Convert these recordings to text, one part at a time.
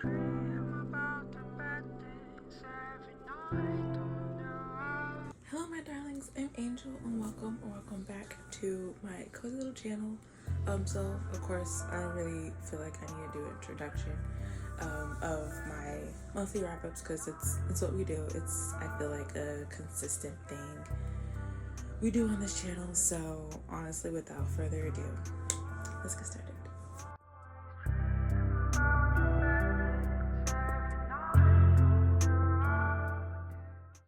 Hello my darlings, I'm Angel and welcome back to my cozy little channel. So of course I don't really feel like I need to do an introduction of my monthly wrap-ups because it's what we do. It's, I feel like, a consistent thing we do on this channel. So honestly, without further ado, let's get started.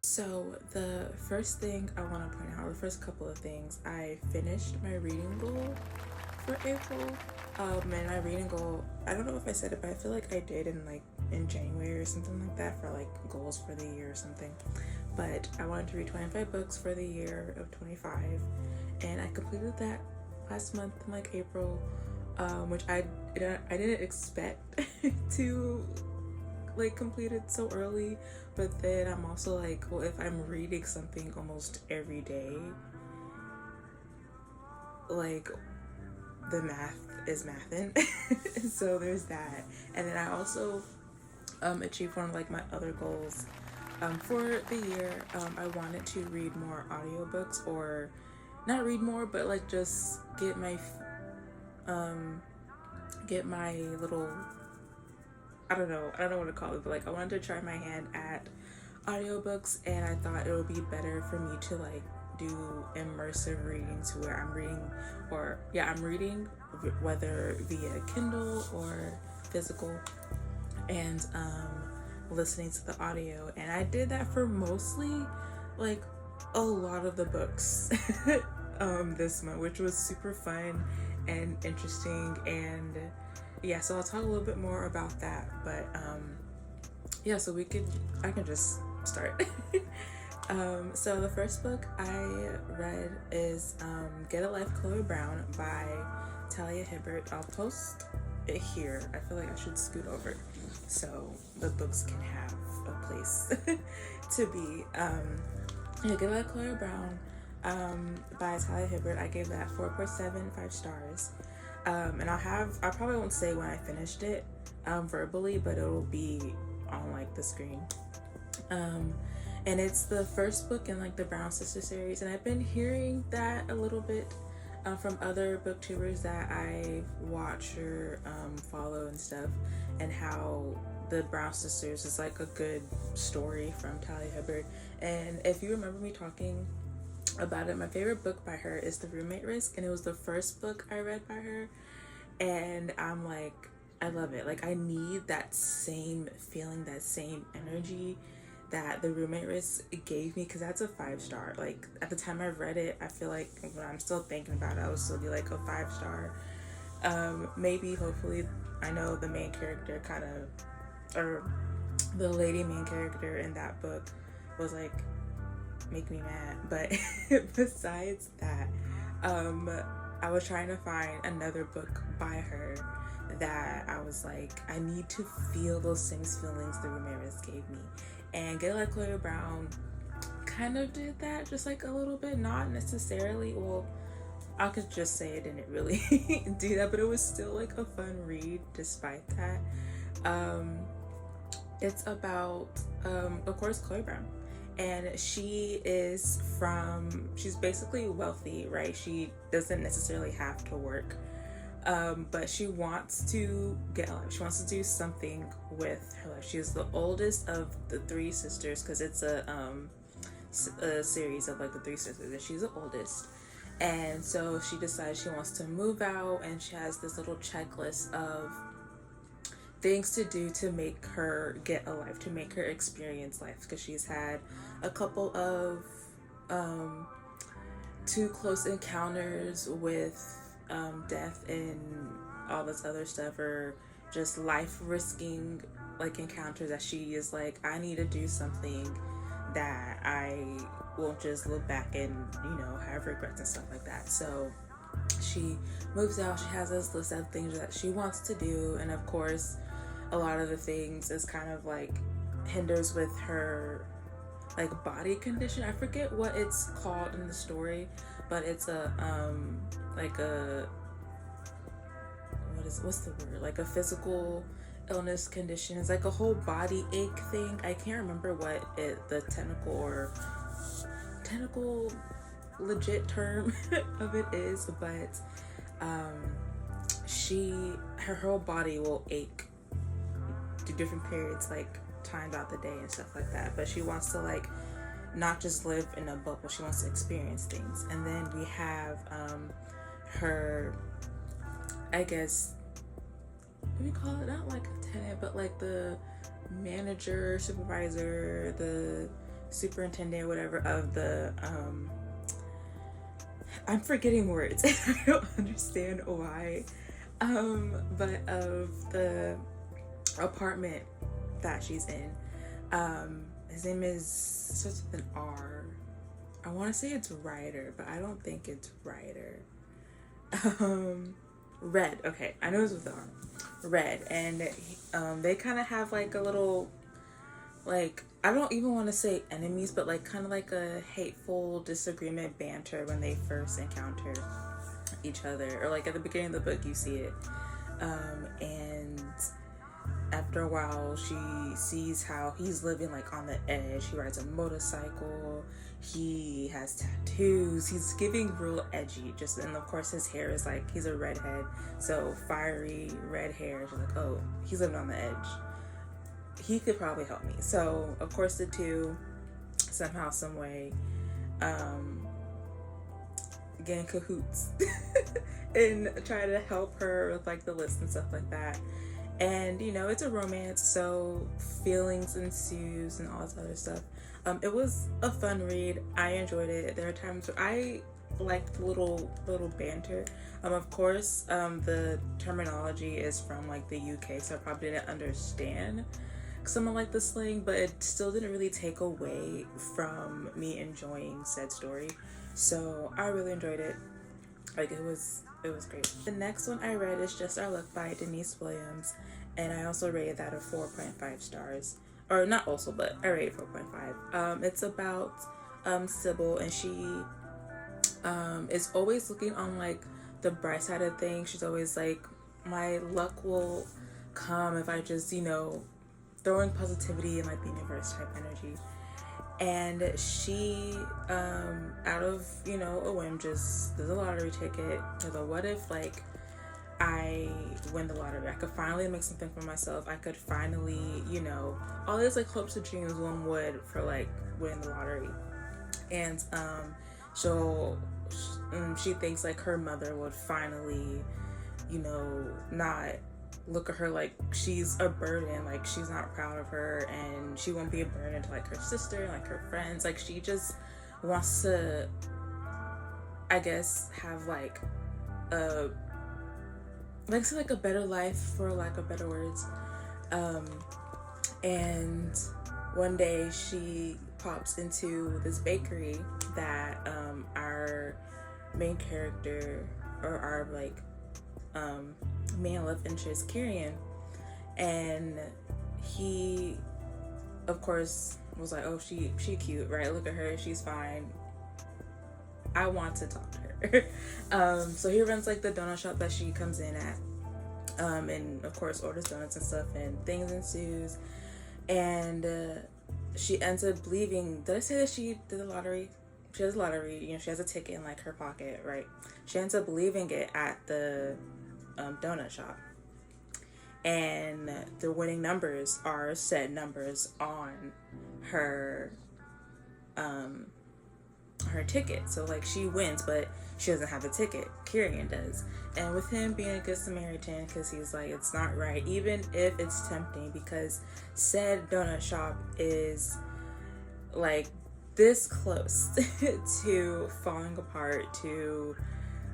So the first thing I want to point out, the first couple of things, I finished my reading goal for April. And my reading goal, I don't know if I said it, but I feel like I did in January or something like that, for like goals for the year or something. But I wanted to read 25 books for the year of 25, and I completed that last month in like April, which I didn't expect to like complete it so early. But then I'm also like, well, if I'm reading something almost every day, like the math is mathin'. So there's that. And then I also achieved one of like my other goals for the year. I wanted to read more audiobooks, or not read more, but like just get my little, I don't know what to call it, but like I wanted to try my hand at audiobooks, and I thought it would be better for me to like do immersive readings where I'm reading whether via Kindle or physical, and listening to the audio. And I did that for mostly like a lot of the books this month, which was super fun and interesting. And yeah, so I'll talk a little bit more about that, but yeah, so I can just start. So the first book I read is Get a Life, Chloe Brown by Talia Hibbert. I'll post it here. I feel like I should scoot over so the books can have a place to be. Yeah, Get a Life, Chloe Brown by Talia Hibbert. I gave that 4.75 stars. And I probably won't say when I finished it verbally, but it'll be on like the screen. And it's the first book in like the Brown Sister series, and I've been hearing that a little bit from other booktubers that I watch or follow and stuff, and how the Brown Sisters is like a good story from Talia Hibbert. And if you remember me talking about it, my favorite book by her is The Roommate Risk, and it was the first book I read by her, and I'm like, I love it. Like, I need that same feeling, that same energy that The Roommate Risk gave me, because that's a 5-star. Like, at the time I read it, I feel like when I'm still thinking about it, I would still be like a 5-star. Maybe, hopefully, I know the main character or the lady main character in that book was like, make me mad. But besides that, I was trying to find another book by her that I was like, I need to feel those same feelings The Roommate Risk gave me. And Get Like Chloe Brown kind of did that, just like a little bit, not necessarily, well, I could just say it didn't really do that, but it was still like a fun read despite that. It's about, of course, Chloe Brown. And she's basically wealthy, right? She doesn't necessarily have to work, but she wants to get a life. She wants to do something with her life. She's the oldest of the 3 sisters, because it's a series of like the 3 sisters, and she's the oldest. And so she decides she wants to move out, and she has this little checklist of things to do to make her get a life, to make her experience life, because she's had a couple of too close encounters with death and all this other stuff, or just life risking like encounters, that she is like, I need to do something that I won't just look back and, have regrets and stuff like that. So she moves out. She has this list of things that she wants to do, and of course a lot of the things is kind of like hinders with her like body condition. I forget what it's called in the story, but it's a like a what's the word, like a physical illness condition. It's like a whole body ache thing. I can't remember what the technical legit term of it is, but her whole body will ache through different periods, like timed out the day and stuff like that. But she wants to like not just live in a bubble, she wants to experience things. And then we have her, I guess, what do you call it, not like a tenant, but like the manager, supervisor, the superintendent, whatever, of the I'm forgetting words. I don't understand why, but of the apartment that she's in. His name is starts with an R. I want to say it's Ryder, but I don't think it's Ryder. Red. Okay, I know it's with an R. Red, and they kind of have like a little, like, I don't even want to say enemies, but like kind of like a hateful disagreement banter when they first encounter each other, or like at the beginning of the book you see it, and after a while she sees how he's living like on the edge. He rides a motorcycle, he has tattoos, he's giving real edgy, just, and of course his hair is like, he's a redhead, so fiery red hair. She's like, oh, he's living on the edge, he could probably help me. So of course the two somehow, some way, get in cahoots and try to help her with like the list and stuff like that. And you know, it's a romance, so feelings ensues and all this other stuff. It was a fun read. I enjoyed it. There are times where I liked the little banter. Of course, the terminology is from like the UK, so I probably didn't understand some of like the slang, but it still didn't really take away from me enjoying said story. So I really enjoyed it. Like, it was great. The next one I read is Just Our Luck by Denise Williams, and I also rated that a 4.5 stars. Or not also, but I rated 4.5. It's about Sybil, and she is always looking on like the bright side of things. She's always like, my luck will come if I just, you know, throwing positivity in like the universe type energy. And she, out of, you know, a whim, just does a lottery ticket. So what if like I win the lottery? I could finally make something for myself. I could finally, you know, all these like hopes and dreams one would for like winning the lottery. And she thinks like her mother would finally, you know, not look at her like she's a burden, like she's not proud of her, and she won't be a burden to like her sister and like her friends. Like, she just wants to, I guess, have like a better life, for lack of better words. And one day she pops into this bakery that our main character, or our like male love interest, Kieran, and he of course was like, oh, she cute, right? Look at her, she's fine, I want to talk to her. So he runs like the donut shop that she comes in at, and of course orders donuts and stuff, and things ensues, and she ends up believing, did I say that she did the lottery? She has a lottery, you know, she has a ticket in like her pocket, right? She ends up leaving it at the donut shop, and the winning numbers are said numbers on her ticket. So like, she wins, but she doesn't have the ticket. Kieran does. And with him being a good Samaritan, because he's like, it's not right, even if it's tempting, because said donut shop is like this close to falling apart, to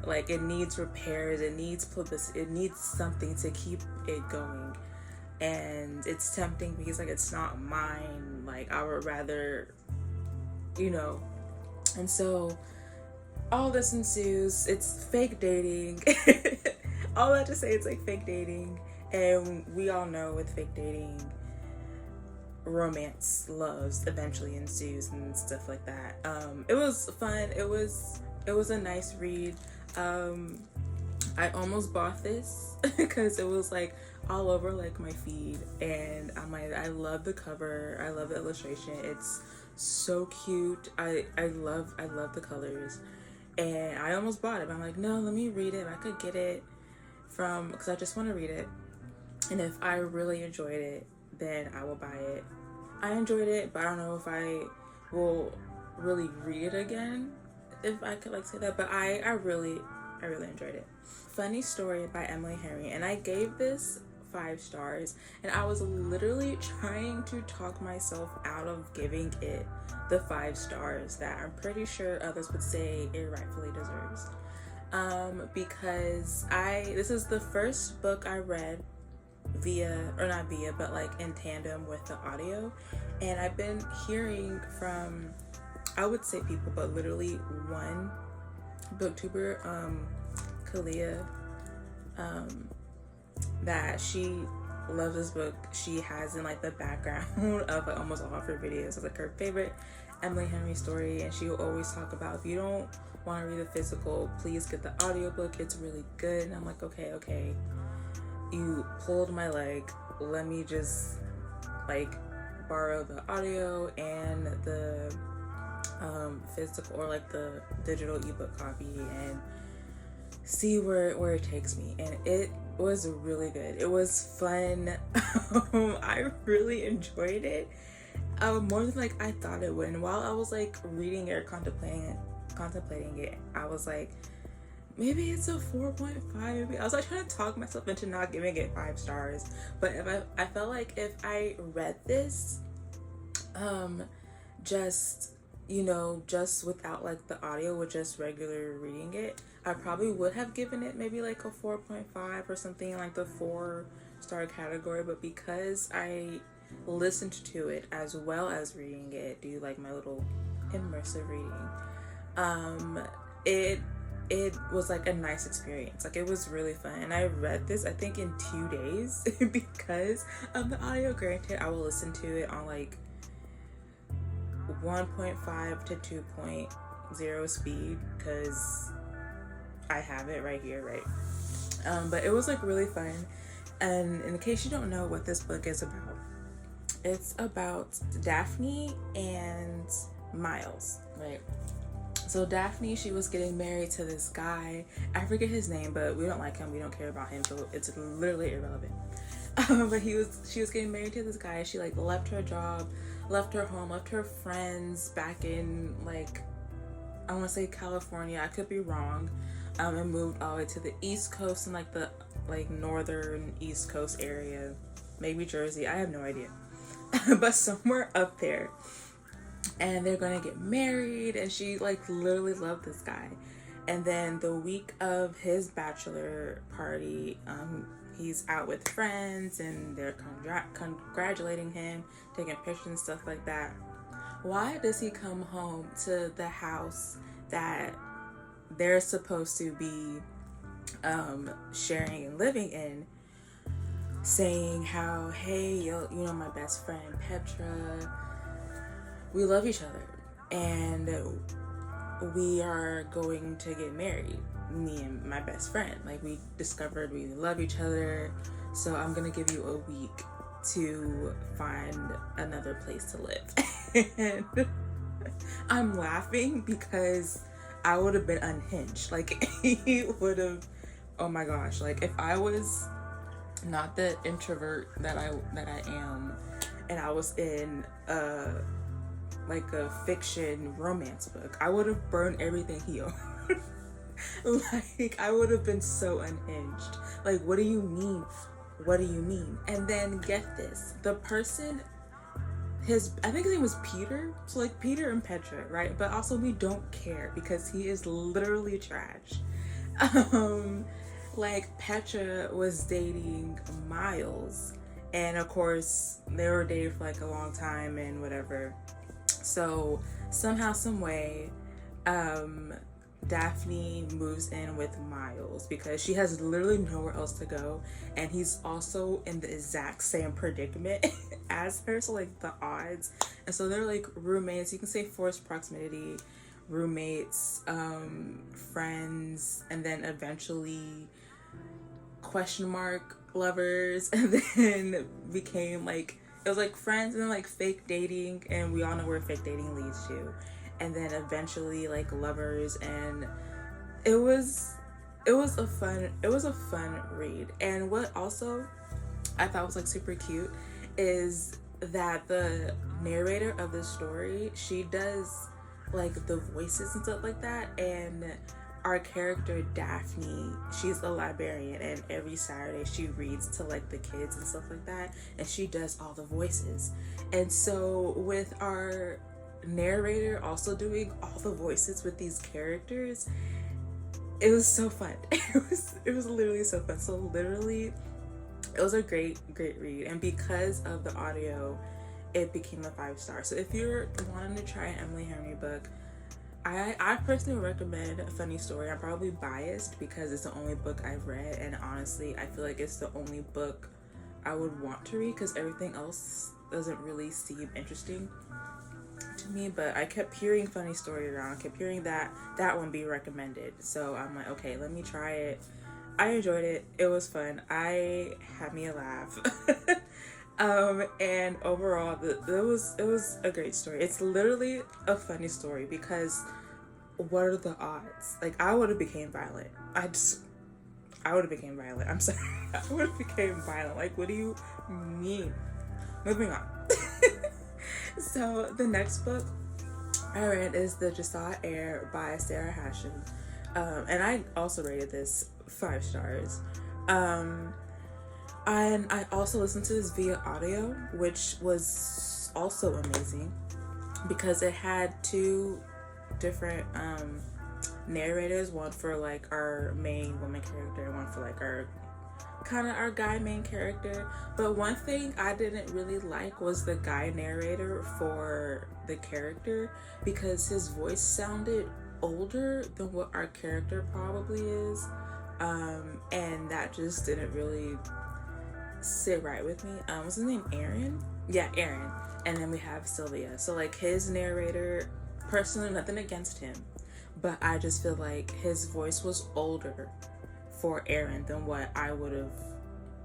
like, it needs repairs, it needs publicity, it needs something to keep it going. And it's tempting because like, it's not mine, like I would rather, you know. And so all this ensues. It's fake dating. All that to say, it's like fake dating, and we all know with fake dating, romance, loves eventually ensues and stuff like that. It was fun. It was a nice read. I almost bought this because it was like all over like my feed, and I'm like, I love the cover, I love the illustration, it's so cute. I love the colors, and I almost bought it, but I'm like, no, let me read it. I could get it from, because I just want to read it, and if I really enjoyed it, then I will buy it. I enjoyed it, but I don't know if I will really read it again, if I could like say that. But I really enjoyed it. Funny story by Emily Henry, and I gave this 5 stars, and I was literally trying to talk myself out of giving it the 5 stars that I'm pretty sure others would say it rightfully deserves. Because this is the first book I read via, or not via, but like in tandem with the audio, and I've been hearing from, I would say people, but literally one booktuber, Kalia, that she loves this book. She has in like the background of like almost all of her videos as like her favorite Emily Henry story, and she will always talk about, if you don't want to read the physical, please get the audiobook, it's really good. And I'm like, okay, you pulled my leg, let me just like borrow the audio and the physical, or like the digital ebook copy, and see where it takes me. And it was really good. It was fun. I really enjoyed it, more than like I thought it would. And while I was like reading it or contemplating it, I was like, maybe it's a 4.5. Maybe I was like trying to talk myself into not giving it 5 stars. But if I felt like if I read this, just, you know, just without like the audio, with just regular reading it, I probably would have given it maybe like a 4.5 or something, like the 4-star category. But because I listened to it as well as reading it, do like my little immersive reading, it was like a nice experience. Like, it was really fun, and I read this I think in 2 days because of the audio. Granted, I will listen to it on like 1.5 to 2.0 speed because I have it right here, right? But it was like really fun. And in case you don't know what this book is about, it's about Daphne and Miles, right? So Daphne, she was getting married to this guy. I forget his name, but we don't like him. We don't care about him, so it's literally irrelevant. But she was getting married to this guy. She like left her job, left her home, left her friends back in like, I want to say California. I could be wrong. And moved all the way to the East Coast, and like the northern East Coast area, maybe Jersey. I have no idea, but somewhere up there. And they're gonna get married, and she like literally loved this guy. And then the week of his bachelor party, he's out with friends, and they're congratulating him, taking pictures and stuff like that. Why does he come home to the house that they're supposed to be sharing and living in, saying how, hey, you know, my best friend Petra, we love each other, and we are going to get married, me and my best friend. Like, we discovered we love each other, so I'm gonna give you a week to find another place to live. And I'm laughing because I would have been unhinged. Like, he would have, oh my gosh, like if I was not the introvert that I am, and I was in like a fiction romance book, I would have burned everything he owned. Like, I would have been so unhinged. Like, what do you mean? What do you mean? And then get this, the person, I think his name was Peter. So like Peter and Petra, right? But also we don't care because he is literally trash. Like, Petra was dating Miles, and of course they were dating for like a long time and whatever. So somehow, some way, Daphne moves in with Miles because she has literally nowhere else to go, and he's also in the exact same predicament as her, so like the odds. And so they're like roommates. You can say forced proximity roommates, friends, and then eventually question mark lovers, and then became like, it was like friends and then like fake dating, and we all know where fake dating leads to, and then eventually like lovers. And it was a fun read. And what also I thought was like super cute is that the narrator of the story, she does like the voices and stuff like that. And our character Daphne, she's a librarian, and every Saturday she reads to like the kids and stuff like that, and she does all the voices. And so with our narrator also doing all the voices with these characters, it was so fun. It was literally so fun. So literally it was a great read, and because of the audio, it became a 5-star. So if you're wanting to try an Emily Henry book, I personally recommend A Funny Story. I'm probably biased because it's the only book I've read, and honestly I feel like it's the only book I would want to read because everything else doesn't really seem interesting to me. But I kept hearing Funny Story around, kept hearing that one be recommended, so I'm like, okay, let me try it. I enjoyed it. It was fun. I had me a laugh. And overall, it was a great story. It's literally a funny story because what are the odds? Like, I would have became violent. I would have became violent. I'm sorry. I would have became violent. Like, what do you mean? Moving on. So the next book I read is The Josiah Heir by Sarah Hashem. And I also rated this 5 stars. And I also listened to this via audio, which was also amazing because it had 2 different narrators, one for like our main woman character and one for like our guy main character. But one thing I didn't really like was the guy narrator for the character, because his voice sounded older than what our character probably is, and that just didn't really sit right with me. What's his name? Aaron? Yeah, Aaron. And then we have Sylvia. So like his narrator, personally, nothing against him, but I just feel like his voice was older for Aaron than what I would have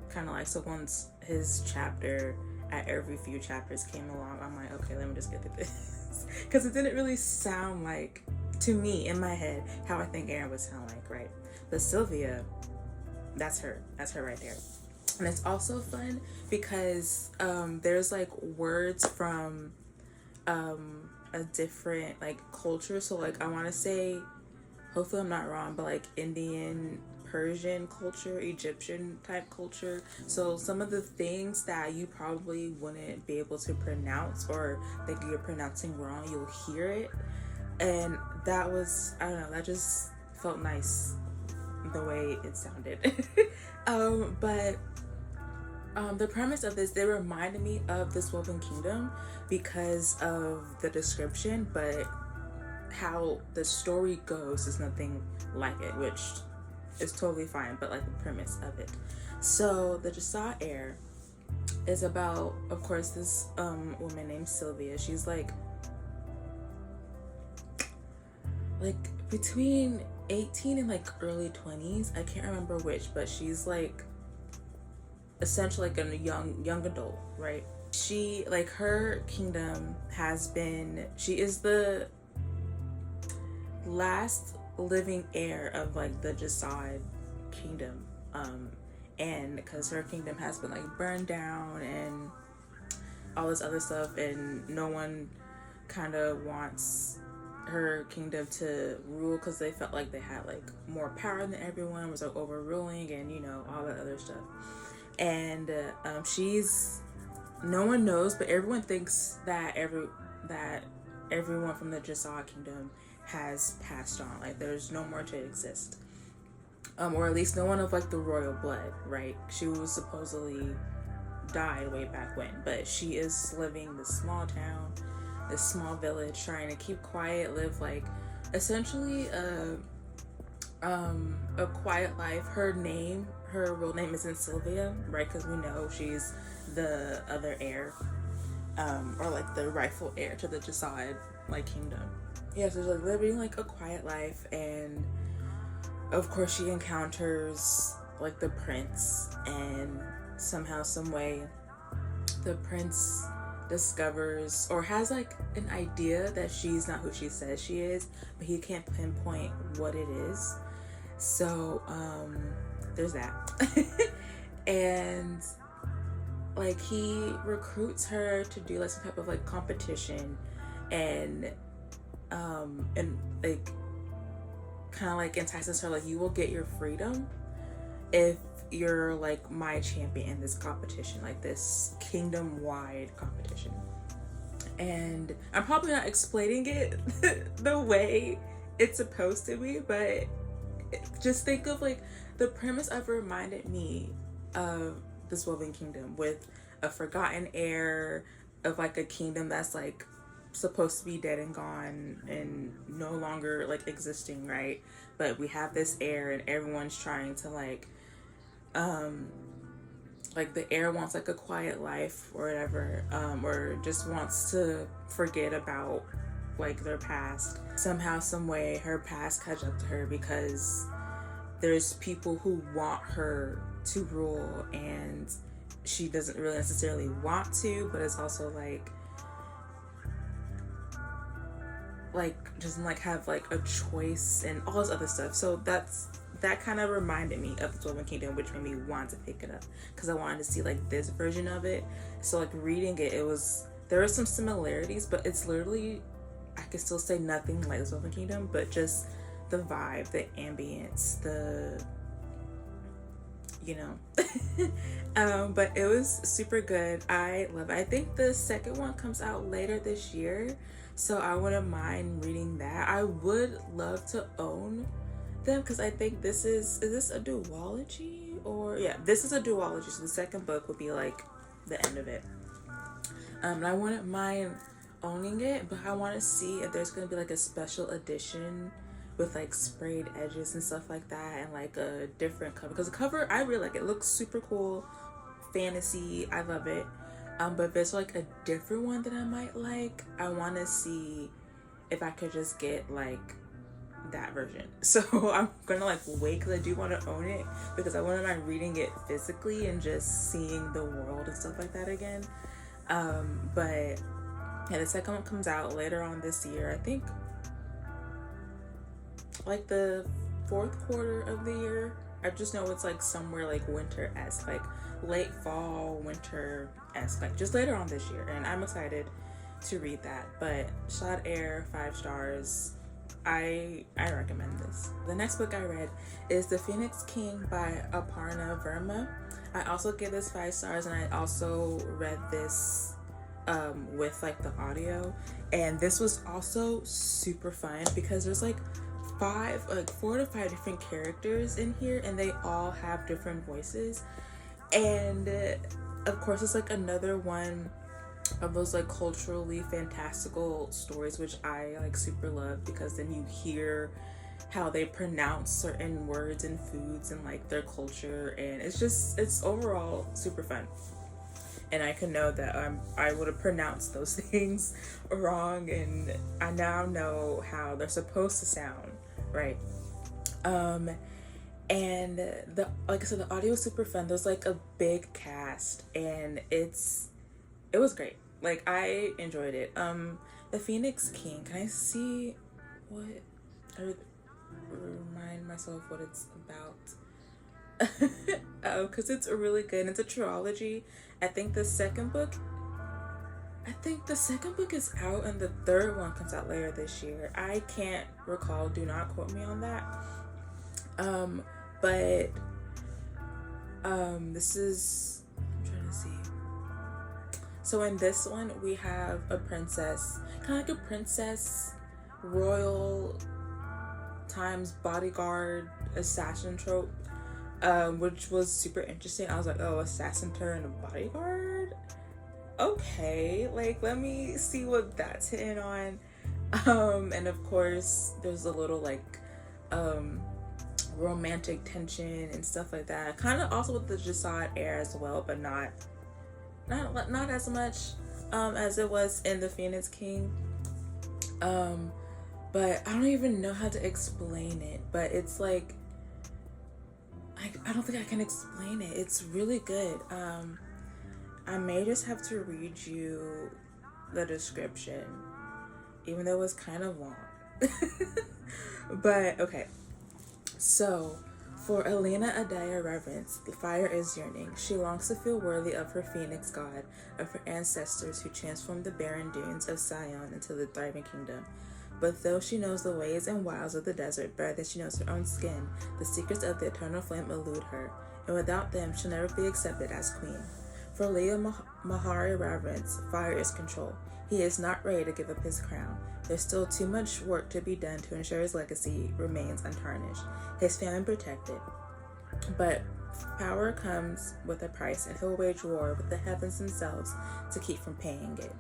kind of like. So once his chapter at every few chapters came along, I'm like, okay, let me just get through this, because it didn't really sound like, to me in my head, how I think Aaron would sound like, right? But Sylvia, that's her right there. And it's also fun because there's like words from a different like culture. So like, I want to say, hopefully I'm not wrong, but like Indian, Persian culture, Egyptian type culture. So some of the things that you probably wouldn't be able to pronounce, or that you're pronouncing wrong, you'll hear it. And that was, I don't know, that just felt nice the way it sounded. But the premise of this, they reminded me of This Woven Kingdom because of the description, but how the story goes is nothing like it, which is totally fine, but like the premise of it. So The Josiah Heir is about, of course, this woman named Sylvia. She's like between 18 and like early 20s. I can't remember which, but she's like essentially like a young adult, right? She, like, her kingdom has been, she is the last living heir of like the Josiah kingdom, and because her kingdom has been like burned down and all this other stuff, and no one kind of wants her kingdom to rule because they felt like they had like more power than everyone, was like overruling, and you know, all that other stuff. And she's, no one knows, but everyone thinks that everyone from the Josiah kingdom has passed on, like there's no more to exist, or at least no one of like the royal blood, right? She was supposedly died way back when, but she is living this small town, this small village, trying to keep quiet, live like essentially a quiet life. Her real name isn't Sylvia, right? Because we know she's the other heir, or like the rightful heir to the Josiah like kingdom. yeah, so like living like a quiet life, and of course she encounters like the prince, and somehow some way the prince discovers or has like an idea that she's not who she says she is, but he can't pinpoint what it is. So there's that. And like he recruits her to do like some type of like competition, and like kind of like entices her like, you will get your freedom if you're like my champion in this competition, like this kingdom wide competition. And I'm probably not explaining it the way it's supposed to be, but just think of like the premise of it reminded me of this woven kingdom, with a forgotten heir of like a kingdom that's like supposed to be dead and gone and no longer like existing, right? But we have this heir, and everyone's trying to like the heir wants like a quiet life or whatever, or just wants to forget about like their past. Somehow, some way, her past catch up to her, because there's people who want her to rule, and she doesn't really necessarily want to, but it's also like doesn't like have like a choice and all this other stuff. So that kind of reminded me of the Woven Kingdom, which made me want to pick it up, because I wanted to see like this version of it. So like reading it, there were some similarities, but it's literally, I could still say nothing like the Woven Kingdom, but just the vibe, the ambience, but it was super good. I love it. I think the second one comes out later this year, so I wouldn't mind reading that. I would love to own them, because I think is this a duology? Or yeah, this is a duology, so the second book would be like the end of it. And I wouldn't mind owning it, but I want to see if there's going to be like a special edition with like sprayed edges and stuff like that, and like a different cover, because the cover, I really like it. It looks super cool, fantasy, I love it. But if there's like a different one that I might like, I want to see if I could just get like that version. So I'm gonna like wait, because I do want to own it, because I wouldn't mind reading it physically and just seeing the world and stuff like that again. But yeah, the second one comes out later on this year. I think like the fourth quarter of the year. I just know it's like somewhere like winter-esque, like late fall, winter-esque, like just later on this year. And I'm excited to read that. But Shot Air, 5 stars. I recommend this. The next book I read is The Phoenix King by Aparna Verma. I also give this 5 stars, and I also read this with like the audio, and this was also super fun, because there's like 4 to 5 different characters in here, and they all have different voices. And of course it's like another one of those like culturally fantastical stories, which I like super love, because then you hear how they pronounce certain words and foods and like their culture, and it's overall super fun. And I can know that I would have pronounced those things wrong, and I now know how they're supposed to sound, right? And like I said, the audio is super fun. There's like a big cast, and it was great. Like, I enjoyed it. The Phoenix King, can I see what, or remind myself what it's about? Oh, because it's really good. It's a trilogy. I think the second book is out, and the third one comes out later this year. I can't recall. Do not quote me on that. But this is, I'm trying to see. So in this one, we have a princess, kind of like a princess, royal times bodyguard, assassin trope, which was super interesting. I was like, oh, assassin turned a bodyguard? Okay, like, let me see what that's hitting on. And of course, there's a little like romantic tension and stuff like that. Kind of also with the Jasad air as well, but not as much as it was in The Phoenix King. But but I don't even know how to explain it. But it's like, I don't think I can explain it. It's really good. I may just have to read you the description, even though it's kind of long. But okay, so for Elena Adaya Reverence, the fire is yearning. She longs to feel worthy of her phoenix god, of her ancestors who transformed the barren dunes of Sion into the thriving kingdom. But though she knows the ways and wiles of the desert better than she knows her own skin, the secrets of the eternal flame elude her, and without them she'll never be accepted as queen. For Leo Mahari Reverence, fire is control. He is not ready to give up his crown. There's still too much work to be done to ensure his legacy remains untarnished, his family protected. But power comes with a price, and he'll wage war with the heavens themselves to keep from paying it.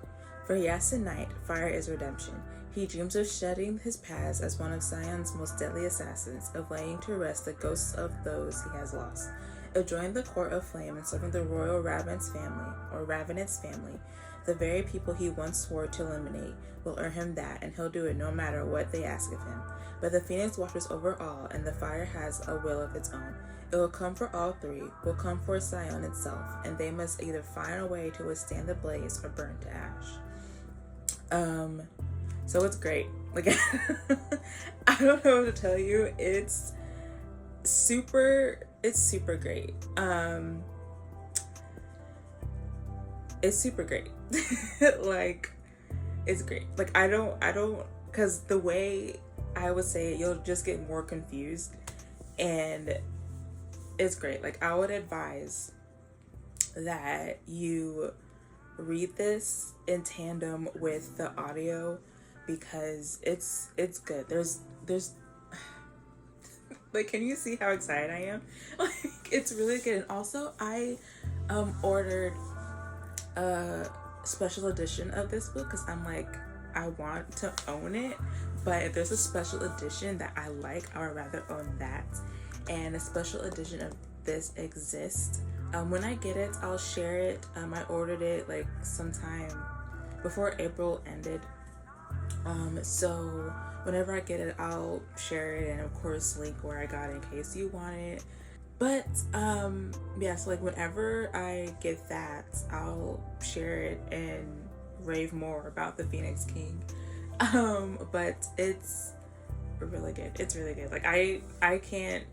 For Yasin Knight, fire is redemption. He dreams of shedding his past as one of Sion's most deadly assassins, of laying to rest the ghosts of those he has lost, of joining the court of flame and serving the royal Ravenous family. The very people he once swore to eliminate will earn him that, and he'll do it no matter what they ask of him. But the Phoenix watches over all, and the fire has a will of its own. It will come for all three, will come for Sion itself, and they must either find a way to withstand the blaze or burn to ash. So it's great. Like, I don't know what to tell you. It's super great. It's super great. Like, it's great. Like, I don't, because the way I would say it, you'll just get more confused, and it's great. Like, I would advise that you read this in tandem with the audio, because it's good. There's like, can you see how excited I am? Like, it's really good. And also, I ordered a special edition of this book because I'm like, I want to own it, but if there's a special edition that I like, I would rather own that. And a special edition of this exists. When I get it, I'll share it. I ordered it like sometime before April ended. So whenever I get it, I'll share it, and of course link where I got it in case you want it. But yeah, so like whenever I get that, I'll share it and rave more about the Phoenix King. But it's really good. It's really good. Like, I can't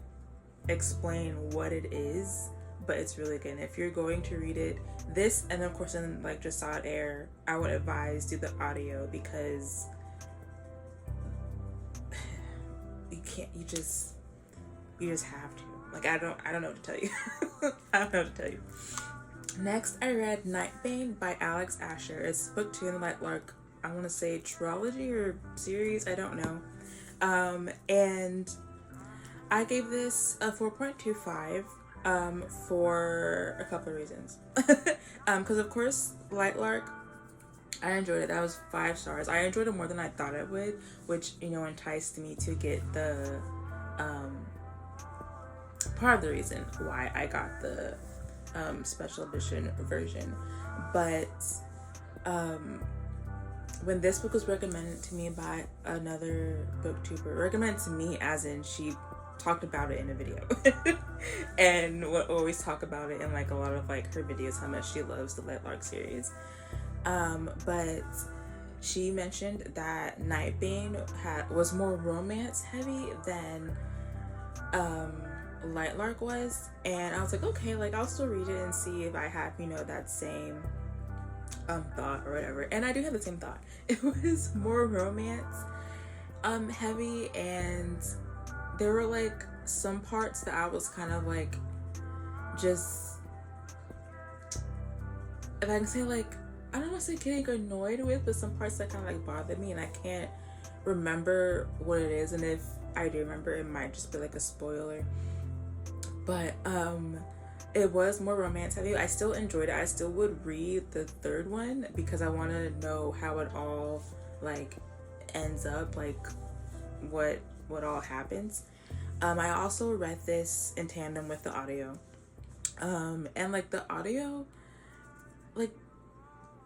explain what it is, but it's really good. And if you're going to read it, this, and of course in like Just Saw It Air, I would advise do the audio, because you just have to. Like, I don't know what to tell you. I don't know what to tell you. Next, I read Nightbane by Alex Asher. It's book 2 in the Lightlark, I want to say trilogy or series, I don't know. And I gave this a 4.25 for a couple of reasons. Because of course, Lightlark, I enjoyed it. That was 5 stars. I enjoyed it more than I thought I would, which, you know, enticed me to get the part of the reason why I got the special edition version. But when this book was recommended to me by another booktuber, recommended to me as in she talked about it in a video and would always talk about it in like a lot of like her videos, how much she loves the Lightlark series. But she mentioned that Nightbane was more romance heavy than Lightlark was, and I was like, okay, like I'll still read it and see if I have, you know, that same thought or whatever. And I do have the same thought. It was more romance heavy, and there were like some parts that I was kind of like, just, if I can say, like, I don't want to say getting annoyed with, but some parts that kind of like bothered me, and I can't remember what it is, and if I do remember, it might just be like a spoiler. But it was more romance heavy. I still enjoyed it. I still would read the third one because I want to know how it all like ends up, like what all happens. I also read this in tandem with the audio, and like the audio, like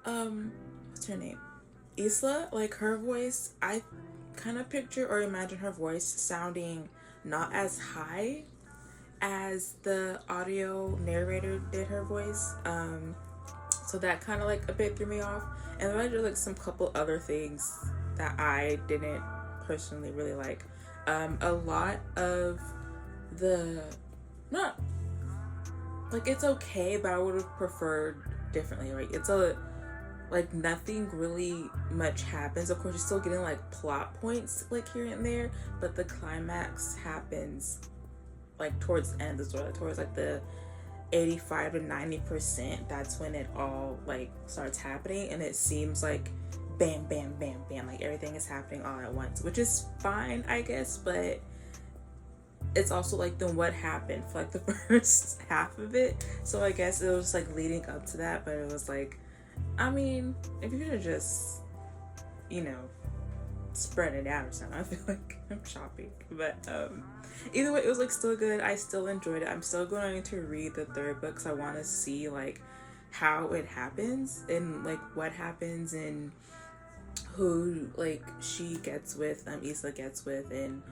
what's her name, Isla, like her voice, I kind of picture or imagine her voice sounding not as high as the audio narrator did her voice. So that kind of like a bit threw me off. And then I did like some couple other things that I didn't personally really like. A lot of the, not like, it's okay, but I would have preferred differently. Right? It's like nothing really much happens. Of course, you're still getting like plot points like here and there, but the climax happens like towards the end of the story, towards like the 85 to 90%. That's when it all like starts happening, and it seems like bam bam bam bam, like everything is happening all at once, which is fine, I guess, but it's also like, then what happened for like the first half of it? So I guess it was like leading up to that, but it was like, I mean, if you're gonna just, you know, spread it out or something, I feel like I'm shopping. But either way, it was like still good. I still enjoyed it. I'm still going to read the third book, so I want to see like how it happens and like what happens and who like she gets with, Isla gets with, and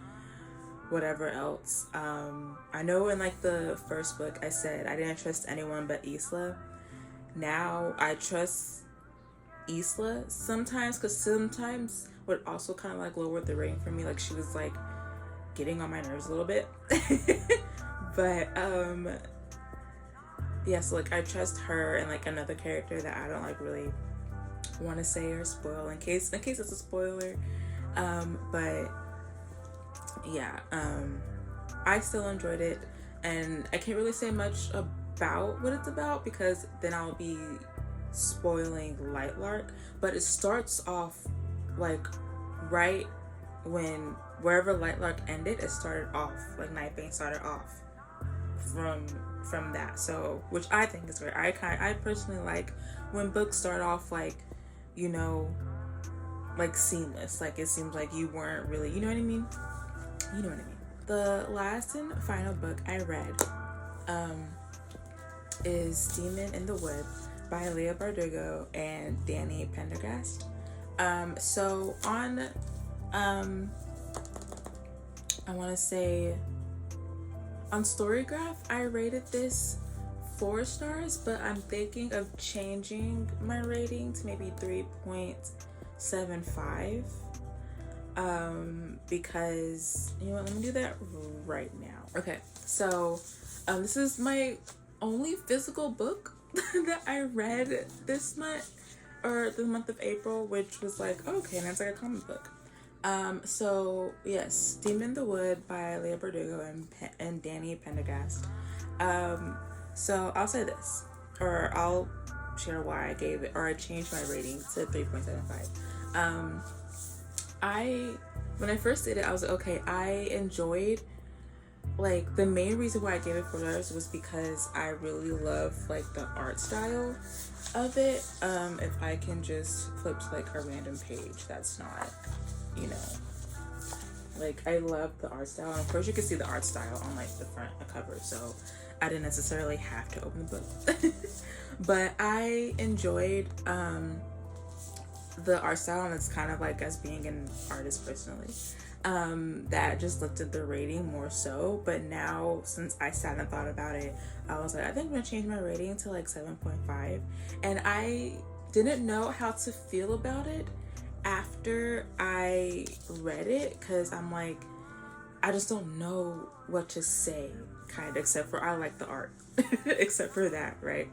whatever else. I know in like the first book I said I didn't trust anyone but Isla. Now I trust Isla sometimes, because sometimes would also kind of like lower the rating for me. Like, she was like getting on my nerves a little bit. But yeah, so like I trust her and like another character that I don't like really want to say or spoil in case it's a spoiler. But yeah, I still enjoyed it, and I can't really say much about what it's about because then I'll be spoiling Lightlark. But it starts off like right when wherever Lightlark ended, it started off like Nightbane started off from that. So, which I think is great. I personally like when books start off like, you know, like seamless. Like it seems like you weren't really, you know what I mean? You know what I mean. The last and final book I read is Demon in the Wood by Leah Bardugo and Danny Pendergast. So on I want to say on Storygraph I rated this 4 stars, but I'm thinking of changing my rating to maybe 3.75 because, you know what, let me do that right now. Okay, so this is my only physical book that I read this month, or the month of April, which was like, okay, and it's like a comic book. So yes, Demon in the Wood by Leah Bardugo and Danny Pendergast. So I'll say this, or I'll share why I gave it, or I changed my rating to 3.75. When I first did it, I was like, okay, I enjoyed, like, the main reason why I gave it 4 stars was because I really love like the art style of it. If I can just flip to like a random page that's not, you know, like, I love the art style, and of course you can see the art style on like the front cover, so I didn't necessarily have to open the book. But I enjoyed the art style, and it's kind of like, as being an artist personally, that just lifted the rating more so. But now, since I sat and thought about it, I was like, I think I'm gonna change my rating to like 7.5. And I didn't know how to feel about it after I read it, because I'm like, I just don't know what to say, kind of, except for I like the art. Except for that, right?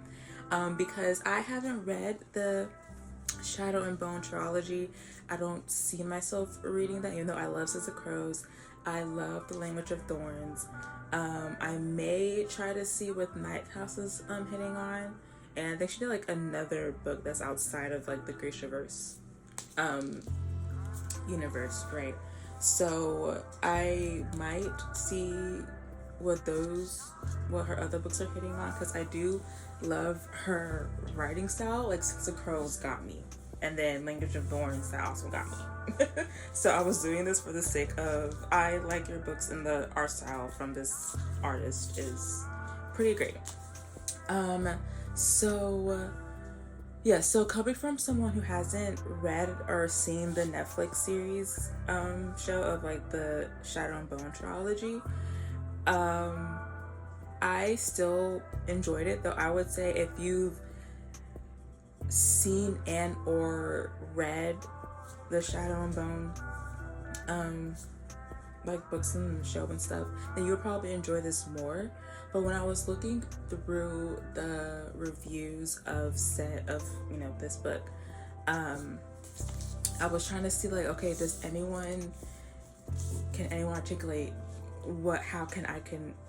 Because I haven't read the Shadow and Bone trilogy. I don't see myself reading that, even though I love Six of Crows. I love The Language of Thorns. I may try to see what Night House is hitting on, and I think she did like another book that's outside of like the Grishaverse universe, right? So I might see what her other books are hitting on, because I do love her writing style. Like Six of Crows got me, and then Language of Thorns, that also got me. So I was doing this for the sake of, I like your books, and the art style from this artist is pretty great. So Yeah, so coming from someone who hasn't read or seen the Netflix series show of like the Shadow and Bone trilogy, um, I still enjoyed it, though I would say if you've seen and or read the Shadow and Bone like books and show and stuff, then you'll probably enjoy this more. But when I was looking through the reviews of this book, I was trying to see like, okay, can anyone articulate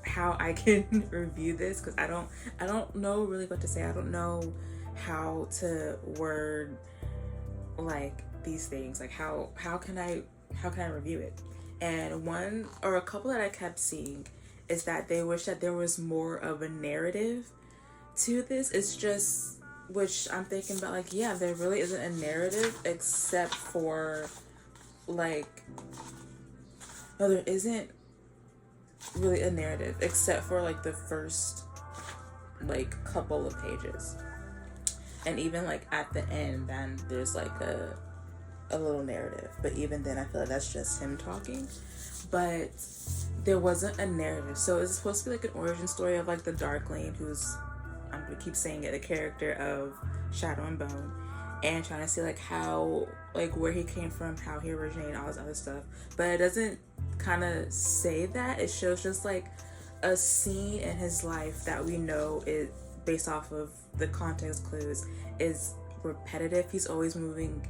how I can review this, because I don't know really what to say. I don't know how to word like these things, like how can I review it. And one or a couple that I kept seeing is that they wish that there was more of a narrative to this. It's just, which I'm thinking about, like, yeah, there really isn't a narrative except for like, no, there isn't really a narrative except for like the first like couple of pages, and even like at the end then there's like a little narrative, but even then I feel like that's just him talking. But there wasn't a narrative, so it's supposed to be like an origin story of like the Darkling, who's, I'm gonna keep saying it, the character of Shadow and Bone, and trying to see like how, like where he came from, how he originated, all this other stuff. But it doesn't kind of say that. It shows just like a scene in his life that we know is based off of the context clues is repetitive. He's always moving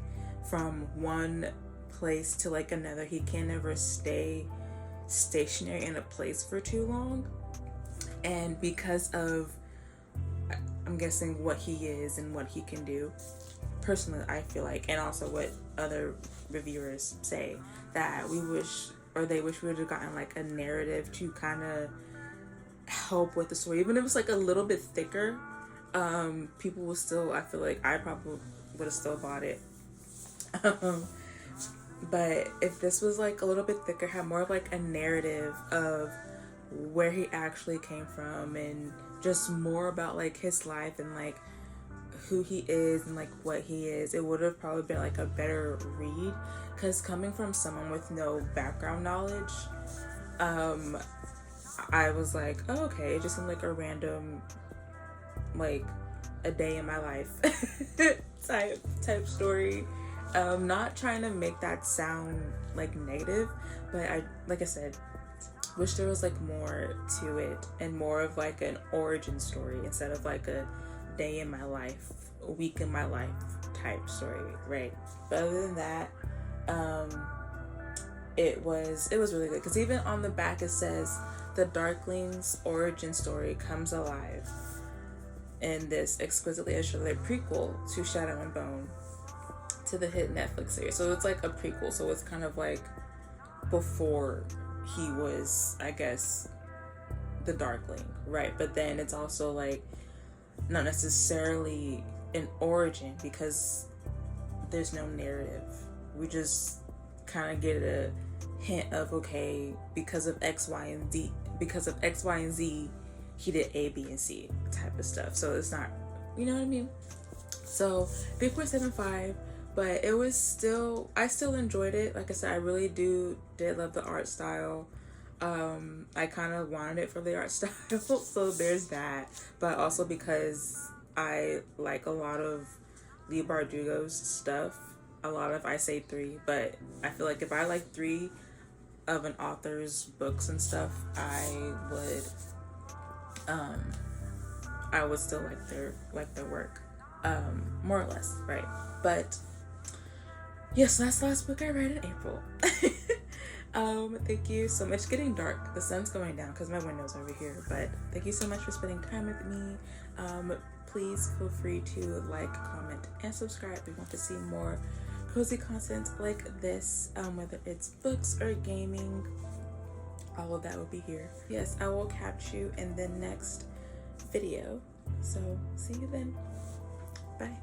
from one place to like another. He can never stay stationary in a place for too long. And because of, I'm guessing, what he is and what he can do, personally I feel like, and also what other reviewers say, that they wish we would have gotten like a narrative to kind of help with the story. Even if it's like a little bit thicker, people will still, I feel like I probably would have still bought it. But if this was like a little bit thicker, had more of like a narrative of where he actually came from, and just more about like his life and like who he is and like what he is, it would have probably been like a better read. Because coming from someone with no background knowledge, I was like, oh, okay, it just seemed like a random, like a day in my life type story. Not trying to make that sound like negative, but like I said, wish there was like more to it and more of like an origin story instead of like a day in my life, a week in my life type story, right? But other than that, it was really good, because even on the back it says the Darkling's origin story comes alive in this exquisitely illustrated prequel to Shadow and Bone, to the hit Netflix series. So it's like a prequel, so it's kind of like before he was, I guess, the Darkling, right? But then it's also like not necessarily an origin, because there's no narrative. We just kind of get a hint of, okay, because of X, Y, and Z, he did A, B, and C type of stuff. So it's not, you know what I mean? So 3.75, but it was still, I still enjoyed it. Like I said, I really did love the art style. I kind of wanted it for the art style, so there's that. But also because I like a lot of Lee Bardugo's stuff. I say 3, but I feel like if I like 3 of an author's books and stuff, I would still like their work, more or less, right? But yes, that's the last book I read in April. Thank you so much. It's getting dark. The sun's going down because my window's over here. But thank you so much for spending time with me. Please feel free to like, comment, and subscribe if you want to see more cozy content like this, whether it's books or gaming. All of that will be here. Yes, I will catch you in the next video. So see you then. Bye.